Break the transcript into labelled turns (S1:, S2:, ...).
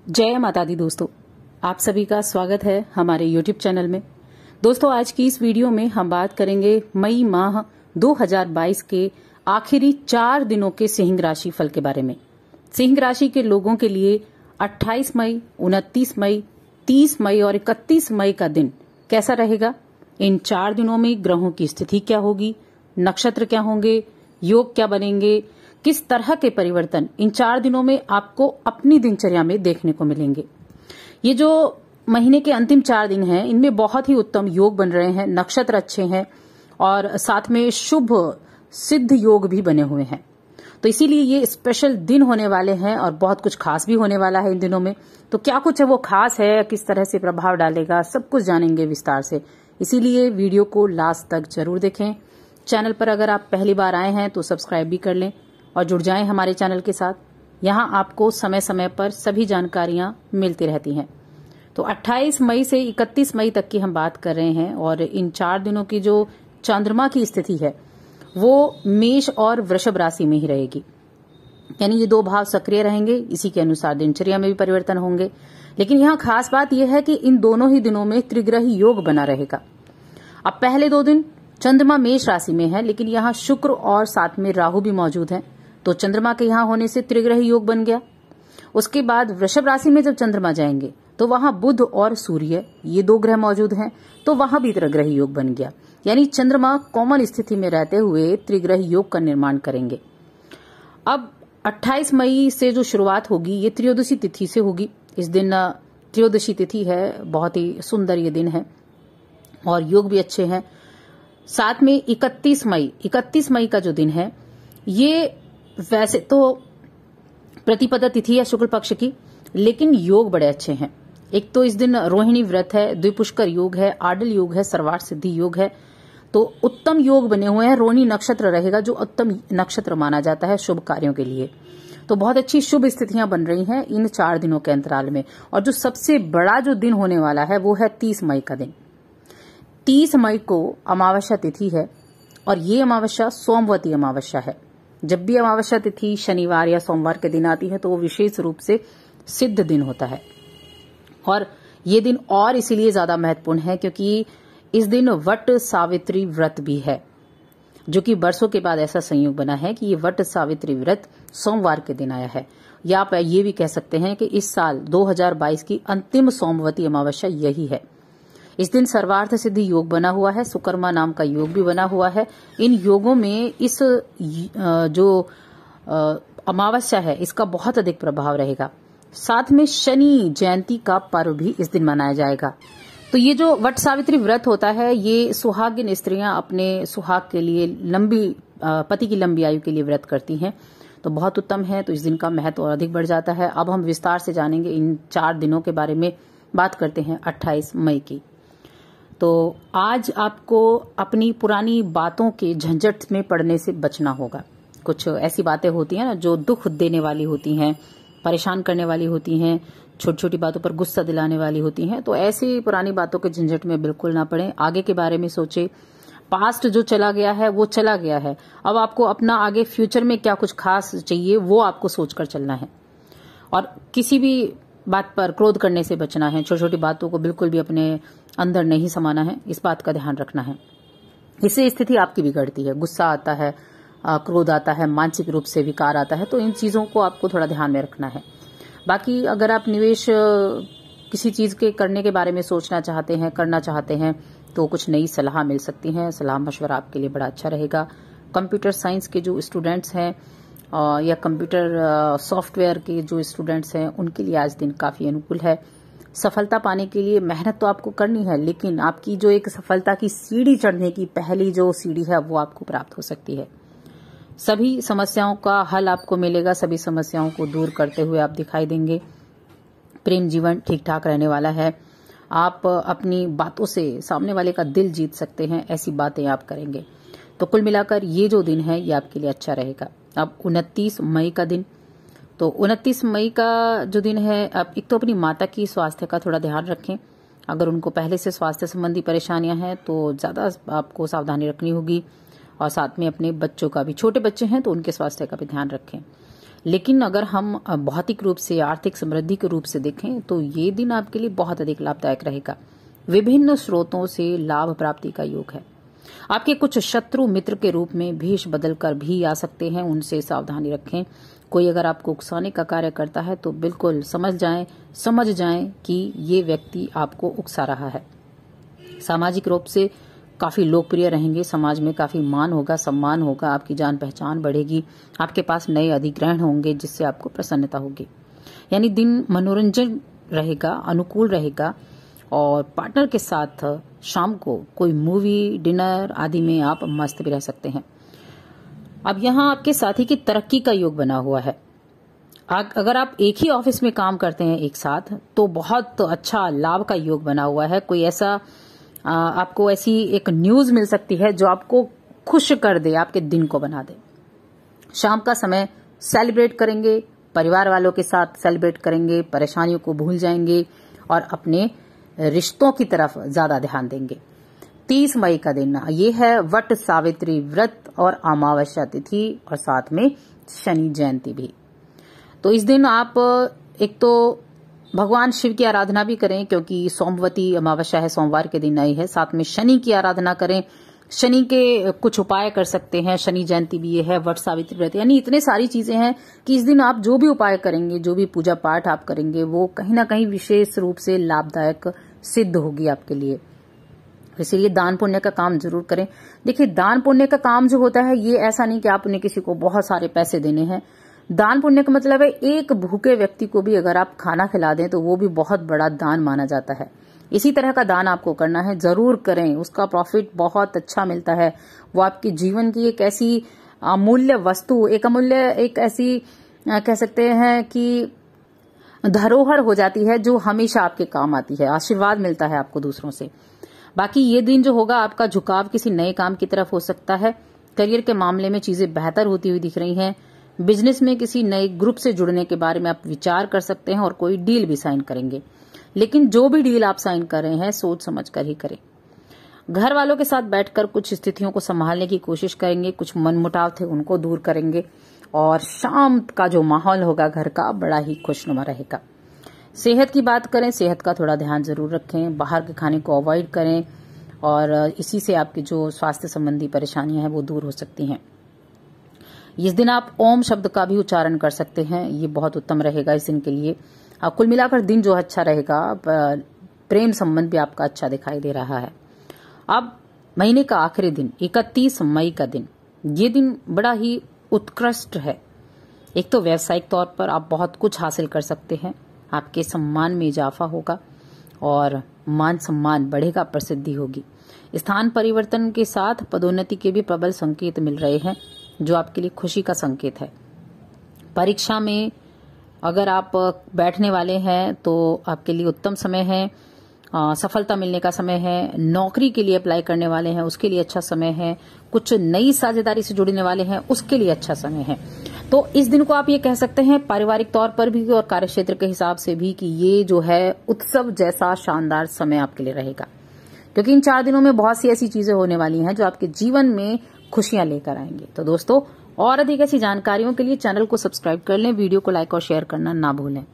S1: जय माता दी दोस्तों, आप सभी का स्वागत है हमारे YouTube चैनल में। दोस्तों, आज की इस वीडियो में हम बात करेंगे मई माह 2022 के आखिरी 4 दिनों के सिंह राशि फल के बारे में। सिंह राशि के लोगों के लिए 28 मई, 29 मई, 30 मई और 31 मई का दिन कैसा रहेगा, इन 4 दिनों में ग्रहों की स्थिति क्या होगी, नक्षत्र क्या होंगे, योग क्या बनेंगे, किस तरह के परिवर्तन इन 4 दिनों में आपको अपनी दिनचर्या में देखने को मिलेंगे। ये जो महीने के अंतिम 4 दिन हैं, इनमें बहुत ही उत्तम योग बन रहे हैं, नक्षत्र अच्छे हैं और साथ में शुभ सिद्ध योग भी बने हुए हैं। तो इसीलिए ये स्पेशल दिन होने वाले हैं और बहुत कुछ खास भी होने वाला है इन दिनों में। तो क्या कुछ है वो खास है, किस तरह से प्रभाव डालेगा, सब कुछ जानेंगे विस्तार से। इसीलिए वीडियो को लास्ट तक जरूर देखें। चैनल पर अगर आप पहली बार आए हैं तो सब्सक्राइब भी कर लें और जुड़ जाएं हमारे चैनल के साथ। यहाँ आपको समय समय पर सभी जानकारियां मिलती रहती हैं। तो 28 मई से 31 मई तक की हम बात कर रहे हैं और इन 4 दिनों की जो चंद्रमा की स्थिति है वो मेष और वृषभ राशि में ही रहेगी, यानी ये 2 भाव सक्रिय रहेंगे। इसी के अनुसार दिनचर्या में भी परिवर्तन होंगे। लेकिन यहाँ खास बात यह है कि इन दोनों ही दिनों में त्रिग्रही योग बना रहेगा। अब पहले 2 दिन चंद्रमा मेष राशि में है, लेकिन यहाँ शुक्र और साथ में राहु भी मौजूद हैं, तो चंद्रमा के यहाँ होने से त्रिग्रही योग बन गया। उसके बाद वृषभ राशि में जब चंद्रमा जाएंगे तो वहां बुध और सूर्य ये 2 ग्रह मौजूद हैं, तो वहां भी त्रिग्रही योग बन गया। यानी चंद्रमा कॉमन स्थिति में रहते हुए त्रिग्रही योग का निर्माण करेंगे। अब 28 मई से जो शुरुआत होगी ये त्रयोदशी तिथि से होगी। इस दिन त्रयोदशी तिथि है, बहुत ही सुंदर ये दिन है और योग भी अच्छे हैं। साथ में 31 मई का जो दिन है ये वैसे तो प्रतिपदा तिथि है शुक्ल पक्ष की, लेकिन योग बड़े अच्छे हैं। एक तो इस दिन रोहिणी व्रत है, द्विपुष्कर योग है, आडल योग है, सर्वार्थ सिद्धि योग है, तो उत्तम योग बने हुए हैं। रोहिणी नक्षत्र रहेगा जो उत्तम नक्षत्र माना जाता है शुभ कार्यों के लिए। तो बहुत अच्छी शुभ स्थितियां बन रही हैं इन 4 दिनों के अंतराल में। और जो सबसे बड़ा जो दिन होने वाला है वो है 30 मई का दिन। 30 मई को अमावस्या तिथि है और ये अमावस्या सोमवती अमावस्या है। जब भी अमावस्या तिथि शनिवार या सोमवार के दिन आती है तो वो विशेष रूप से सिद्ध दिन होता है। और ये दिन और इसीलिए ज्यादा महत्वपूर्ण है क्योंकि इस दिन वट सावित्री व्रत भी है, जो कि वर्षों के बाद ऐसा संयोग बना है कि ये वट सावित्री व्रत सोमवार के दिन आया है। या आप ये भी कह सकते हैं कि इस साल 2022 की अंतिम सोमवती अमावस्या यही है। इस दिन सर्वार्थ सिद्धि योग बना हुआ है, सुकर्मा नाम का योग भी बना हुआ है। इन योगों में इस जो अमावस्या है इसका बहुत अधिक प्रभाव रहेगा। साथ में शनि जयंती का पर्व भी इस दिन मनाया जाएगा। तो ये जो वट सावित्री व्रत होता है ये सुहागिन स्त्रियां अपने सुहाग के लिए पति की लंबी आयु के लिए व्रत करती हैं, तो बहुत उत्तम है। तो इस दिन का महत्व और अधिक बढ़ जाता है। अब हम विस्तार से जानेंगे इन 4 दिनों के बारे में। बात करते हैं 28 मई की। तो आज आपको अपनी पुरानी बातों के झंझट में पड़ने से बचना होगा। कुछ ऐसी बातें होती हैं ना जो दुख देने वाली होती हैं, परेशान करने वाली होती हैं, छोटी छोटी बातों पर गुस्सा दिलाने वाली होती हैं। तो ऐसी पुरानी बातों के झंझट में बिल्कुल ना पड़े। आगे के बारे में सोचे। पास्ट जो चला गया है वो चला गया है। अब आपको अपना आगे फ्यूचर में क्या कुछ खास चाहिए वो आपको सोचकर चलना है और किसी भी बात पर क्रोध करने से बचना है। छोटी छोटी बातों को बिल्कुल भी अपने अंदर नहीं समाना है, इस बात का ध्यान रखना है। इससे स्थिति आपकी बिगड़ती है, गुस्सा आता है, क्रोध आता है, मानसिक रूप से विकार आता है। तो इन चीजों को आपको थोड़ा ध्यान में रखना है। बाकी अगर आप निवेश किसी चीज के करने के बारे में सोचना चाहते हैं, करना चाहते हैं, तो कुछ नई सलाह मिल सकती है। सलाह मशवरा आपके लिए बड़ा अच्छा रहेगा। कंप्यूटर साइंस के जो स्टूडेंट्स हैं या कंप्यूटर सॉफ्टवेयर के जो स्टूडेंट्स हैं उनके लिए आज दिन काफी अनुकूल है। सफलता पाने के लिए मेहनत तो आपको करनी है, लेकिन आपकी जो एक सफलता की सीढ़ी चढ़ने की पहली जो सीढ़ी है वो आपको प्राप्त हो सकती है। सभी समस्याओं का हल आपको मिलेगा, सभी समस्याओं को दूर करते हुए आप दिखाई देंगे। प्रेम जीवन ठीक ठाक रहने वाला है। आप अपनी बातों से सामने वाले का दिल जीत सकते हैं, ऐसी बातें आप करेंगे। तो कुल मिलाकर ये जो दिन है ये आपके लिए अच्छा रहेगा। अब 29 मई का दिन, तो 29 मई का जो दिन है, अब एक तो अपनी माता की स्वास्थ्य का थोड़ा ध्यान रखें। अगर उनको पहले से स्वास्थ्य संबंधी परेशानियां हैं तो ज्यादा आपको सावधानी रखनी होगी। और साथ में अपने बच्चों का भी, छोटे बच्चे हैं तो उनके स्वास्थ्य का भी ध्यान रखें। लेकिन अगर हम भौतिक रूप से, आर्थिक समृद्धि के रूप से देखें तो ये दिन आपके लिए बहुत अधिक लाभदायक रहेगा। विभिन्न स्रोतों से लाभ प्राप्ति का योग है। आपके कुछ शत्रु मित्र के रूप में भेष बदलकर भी आ सकते हैं, उनसे सावधानी रखें। कोई अगर आपको उकसाने का कार्य करता है तो बिल्कुल समझ जाएं कि ये व्यक्ति आपको उकसा रहा है। सामाजिक रूप से काफी लोकप्रिय रहेंगे, समाज में काफी मान होगा, सम्मान होगा, आपकी जान पहचान बढ़ेगी, आपके पास नए अधिग्रहण होंगे जिससे आपको प्रसन्नता होगी। यानी दिन मनोरंजन रहेगा, अनुकूल रहेगा और पार्टनर के साथ शाम को कोई मूवी, डिनर आदि में आप मस्त भी रह सकते हैं। अब यहाँ आपके साथी की तरक्की का योग बना हुआ है। अगर आप एक ही ऑफिस में काम करते हैं एक साथ तो बहुत अच्छा लाभ का योग बना हुआ है। कोई ऐसा आपको ऐसी एक न्यूज मिल सकती है जो आपको खुश कर दे, आपके दिन को बना दे। शाम का समय सेलिब्रेट करेंगे, परिवार वालों के साथ सेलिब्रेट करेंगे, परेशानियों को भूल जाएंगे और अपने रिश्तों की तरफ ज्यादा ध्यान देंगे। 30 मई का दिन ये है वट सावित्री व्रत और अमावस्या तिथि और साथ में शनि जयंती भी। तो इस दिन आप एक तो भगवान शिव की आराधना भी करें क्योंकि सोमवती अमावस्या है, सोमवार के दिन आई है। साथ में शनि की आराधना करें, शनि के कुछ उपाय कर सकते हैं। शनि जयंती भी ये है, वट सावित्री व्रत, यानी इतने सारी चीजें हैं कि इस दिन आप जो भी उपाय करेंगे, जो भी पूजा पाठ आप करेंगे वो कहीं ना कहीं विशेष रूप से लाभदायक सिद्ध होगी आपके लिए। इसीलिए दान पुण्य का काम जरूर करें। देखिए, दान पुण्य का काम जो होता है ये ऐसा नहीं कि आपने किसी को बहुत सारे पैसे देने हैं। दान पुण्य का मतलब है एक भूखे व्यक्ति को भी अगर आप खाना खिला दें तो वो भी बहुत बड़ा दान माना जाता है। इसी तरह का दान आपको करना है, जरूर करें, उसका प्रॉफिट बहुत अच्छा मिलता है। वो आपके जीवन की एक ऐसी अमूल्य वस्तु, एक ऐसी कह सकते हैं कि धरोहर हो जाती है जो हमेशा आपके काम आती है। आशीर्वाद मिलता है आपको दूसरों से। बाकी ये दिन जो होगा आपका झुकाव किसी नए काम की तरफ हो सकता है। करियर के मामले में चीजें बेहतर होती हुई दिख रही हैं। बिजनेस में किसी नए ग्रुप से जुड़ने के बारे में आप विचार कर सकते हैं और कोई डील भी साइन करेंगे। लेकिन जो भी डील आप साइन कर रहे हैं सोच समझ कर ही करें। घर वालों के साथ बैठकर कुछ स्थितियों को संभालने की कोशिश करेंगे, कुछ मनमुटाव थे उनको दूर करेंगे और शाम का जो माहौल होगा घर का बड़ा ही खुशनुमा रहेगा। सेहत की बात करें, सेहत का थोड़ा ध्यान जरूर रखें, बाहर के खाने को अवॉइड करें और इसी से आपकी जो स्वास्थ्य संबंधी परेशानियां हैं वो दूर हो सकती हैं। इस दिन आप ओम शब्द का भी उच्चारण कर सकते हैं, ये बहुत उत्तम रहेगा इस दिन के लिए। कुल मिलाकर दिन जो अच्छा रहेगा, प्रेम संबंध भी आपका अच्छा दिखाई दे रहा है। अब महीने का आखिरी दिन 31 मई का दिन, ये दिन बड़ा ही उत्कृष्ट है। एक तो व्यावसायिक तौर पर आप बहुत कुछ हासिल कर सकते हैं, आपके सम्मान में इजाफा होगा और मान सम्मान बढ़ेगा, प्रसिद्धि होगी। स्थान परिवर्तन के साथ पदोन्नति के भी प्रबल संकेत मिल रहे हैं जो आपके लिए खुशी का संकेत है। परीक्षा में अगर आप बैठने वाले हैं तो आपके लिए उत्तम समय है, सफलता मिलने का समय है। नौकरी के लिए अप्लाई करने वाले हैं उसके लिए अच्छा समय है। कुछ नई साझेदारी से जुड़ने वाले हैं उसके लिए अच्छा समय है। तो इस दिन को आप ये कह सकते हैं पारिवारिक तौर पर भी और कार्यक्षेत्र के हिसाब से भी कि ये जो है उत्सव जैसा शानदार समय आपके लिए रहेगा, क्योंकि इन 4 दिनों में बहुत सी ऐसी चीजें होने वाली हैं जो आपके जीवन में खुशियां लेकर आएंगे। तो दोस्तों, और अधिक ऐसी जानकारियों के लिए चैनल को सब्सक्राइब कर लें, वीडियो को लाइक और शेयर करना ना भूलें।